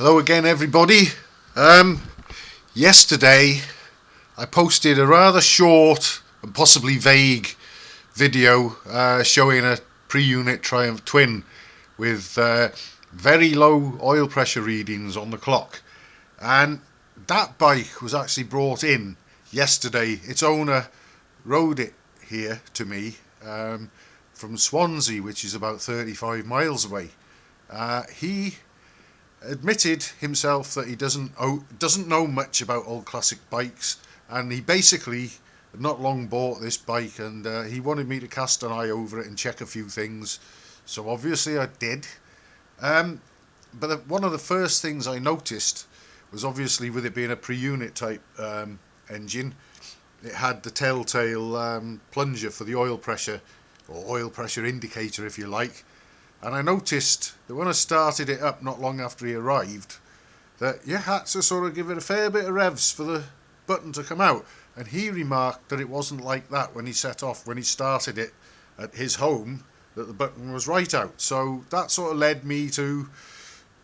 Hello again, everybody. Yesterday I posted a rather short and possibly vague video showing a pre-unit Triumph Twin with very low oil pressure readings on the clock, and that bike was actually brought in yesterday. Its owner rode it here to me from Swansea, which is about 35 miles away. He admitted himself that he doesn't know much about old classic bikes, and he basically had not long bought this bike, and he wanted me to cast an eye over it and check a few things. So obviously I did. But one of the first things I noticed was, obviously with it being a pre-unit type engine, it had the telltale plunger for the oil pressure, or oil pressure indicator if you like. And I noticed that when I started it up not long after he arrived, that you had to sort of give it a fair bit of revs for the button to come out. And he remarked that it wasn't like that when he set off, when he started it at his home, that the button was right out. So that sort of led me to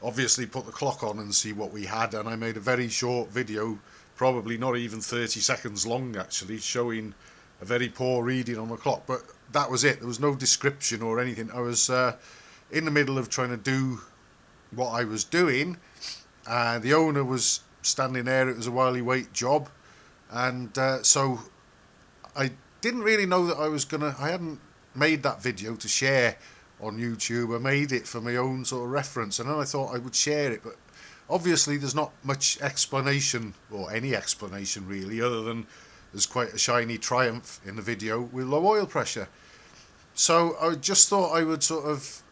obviously put the clock on and see what we had. And I made a very short video, probably not even 30 seconds long actually, showing a very poor reading on the clock. But that was it. There was no description or anything. I was in the middle of trying to do what I was doing. The owner was standing there. It was a while wait job, and so I didn't really know that I hadn't made that video to share on YouTube. I made it for my own sort of reference, and then I thought I would share it, but obviously there's not much explanation, or any explanation really, other than there's quite a shiny Triumph in the video with low oil pressure. So I just thought I would sort of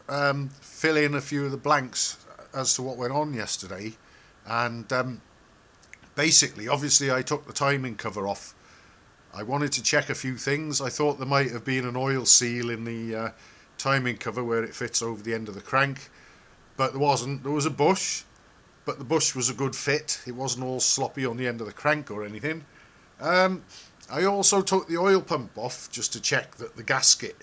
fill in a few of the blanks as to what went on yesterday. And basically, obviously I took the timing cover off. I wanted to check a few things. I thought there might have been an oil seal in the timing cover where it fits over the end of the crank, but there wasn't. There was a bush, but the bush was a good fit. It wasn't all sloppy on the end of the crank or anything. I also took the oil pump off just to check that the gasket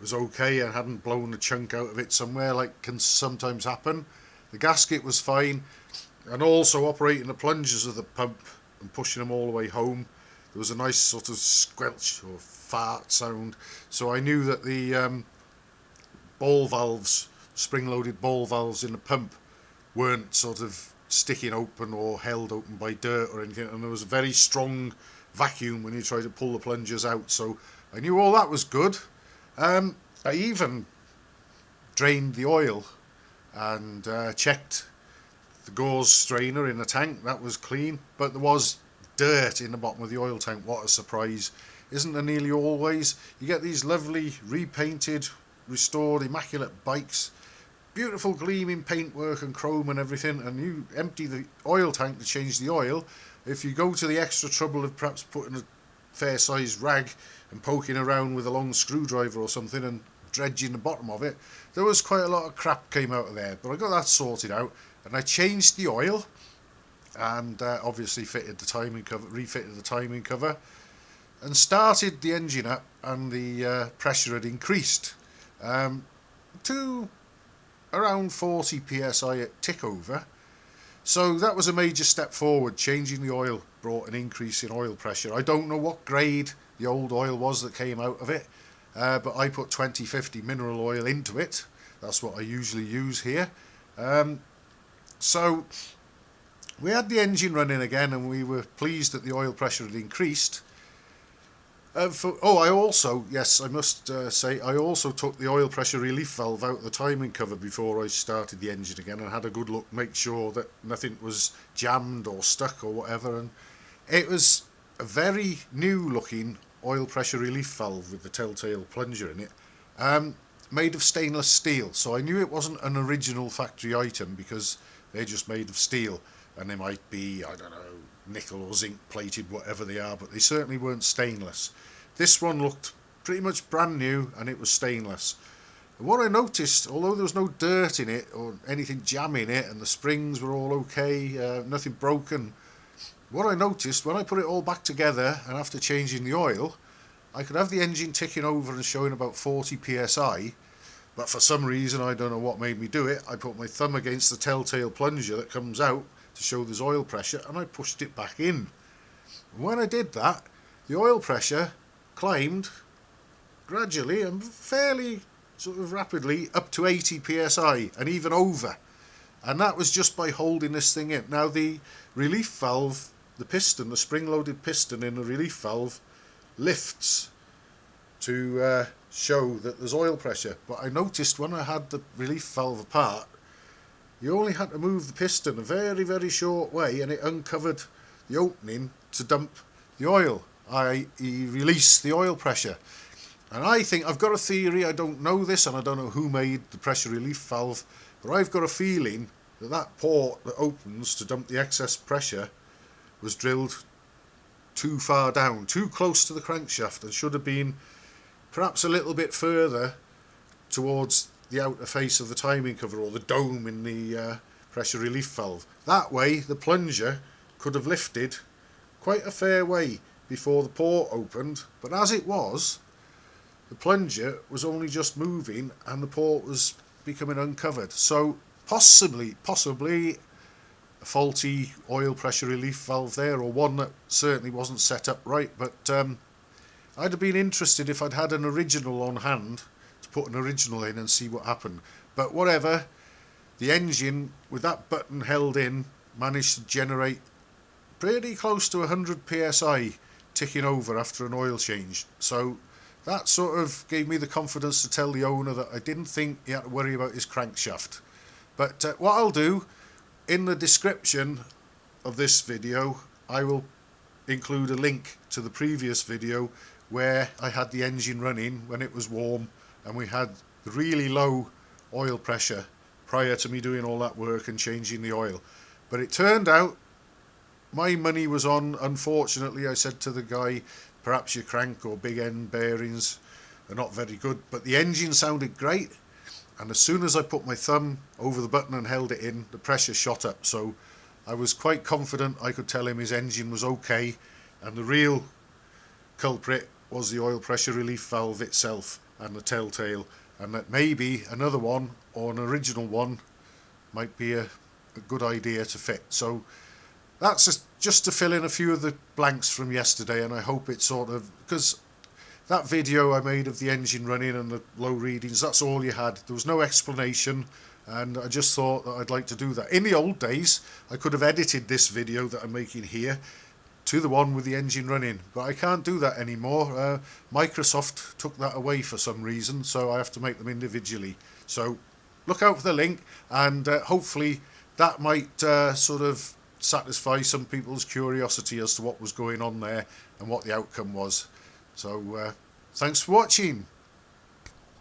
was okay and hadn't blown a chunk out of it somewhere, like can sometimes happen. The gasket was fine, and also operating the plungers of the pump and pushing them all the way home, there was a nice sort of squelch or fart sound. So I knew that the ball valves, spring-loaded ball valves in the pump, weren't sort of sticking open or held open by dirt or anything, and there was a very strong vacuum when you try to pull the plungers out. So I knew all that was good. I even drained the oil and checked the gauze strainer in the tank. That was clean, but there was dirt in the bottom of the oil tank. What a surprise. Isn't there nearly always? You get these lovely repainted, restored, immaculate bikes, beautiful gleaming paintwork and chrome and everything, and you empty the oil tank to change the oil. If you go to the extra trouble of perhaps putting a fair sized rag and poking around with a long screwdriver or something and dredging the bottom of it, there was quite a lot of crap came out of there. But I got that sorted out, and I changed the oil, and obviously refitted the timing cover, and started the engine up, and the pressure had increased to around 40 psi at tick over. So that was a major step forward. Changing the oil brought an increase in oil pressure. I don't know what grade the old oil was that came out of it, but I put 2050 mineral oil into it. That's what I usually use here. So we had the engine running again, and we were pleased that the oil pressure had increased. I must say, I also took the oil pressure relief valve out of the timing cover before I started the engine again, and had a good look, make sure that nothing was jammed or stuck or whatever. And it was a very new looking oil pressure relief valve with the telltale plunger in it, made of stainless steel. So I knew it wasn't an original factory item, because they're just made of steel, and they might be, I don't know, nickel or zinc plated, whatever they are, but they certainly weren't stainless. This one looked pretty much brand new, and it was stainless. And what I noticed, although there was no dirt in it or anything jamming it, and the springs were all okay, nothing broken, what I noticed when I put it all back together and after changing the oil, I could have the engine ticking over and showing about 40 psi, But for some reason, I don't know what made me do it, I put my thumb against the telltale plunger that comes out to show there's oil pressure, and I pushed it back in. And when I did that, the oil pressure climbed gradually and fairly sort of rapidly up to 80 psi and even over. And that was just by holding this thing in. Now the relief valve, the piston, the spring-loaded piston in the relief valve lifts to show that there's oil pressure. But I noticed when I had the relief valve apart, you only had to move the piston a very, very short way and it uncovered the opening to dump the oil, i.e. release the oil pressure. And I think, I've got a theory, I don't know this and I don't know who made the pressure relief valve, but I've got a feeling that that port that opens to dump the excess pressure was drilled too far down, too close to the crankshaft, and should have been perhaps a little bit further towards the outer face of the timing cover or the dome in the pressure relief valve. That way the plunger could have lifted quite a fair way before the port opened, but as it was, the plunger was only just moving and the port was becoming uncovered. So possibly a faulty oil pressure relief valve there, or one that certainly wasn't set up right. But I'd have been interested if I'd had an original on hand to put an original in and see what happened. But whatever, the engine with that button held in managed to generate pretty close to 100 psi ticking over after an oil change. So that sort of gave me the confidence to tell the owner that I didn't think he had to worry about his crankshaft. But what I'll do, in the description of this video, I will include a link to the previous video where I had the engine running when it was warm and we had really low oil pressure prior to me doing all that work and changing the oil. But it turned out my money was on, unfortunately. I said to the guy, perhaps your crank or big end bearings are not very good, but the engine sounded great, and as soon as I put my thumb over the button and held it in, the pressure shot up. So I was quite confident I could tell him his engine was okay, and the real culprit was the oil pressure relief valve itself and the telltale, and that maybe another one or an original one might be a good idea to fit. So that's just to fill in a few of the blanks from yesterday, and I hope it sort of, because that video I made of the engine running and the low readings, that's all you had. There was no explanation, and I just thought that I'd like to do that. In the old days, I could have edited this video that I'm making here to the one with the engine running, but I can't do that anymore. Microsoft took that away for some reason, so I have to make them individually. So look out for the link, and hopefully that might sort of satisfy some people's curiosity as to what was going on there and what the outcome was. So thanks for watching.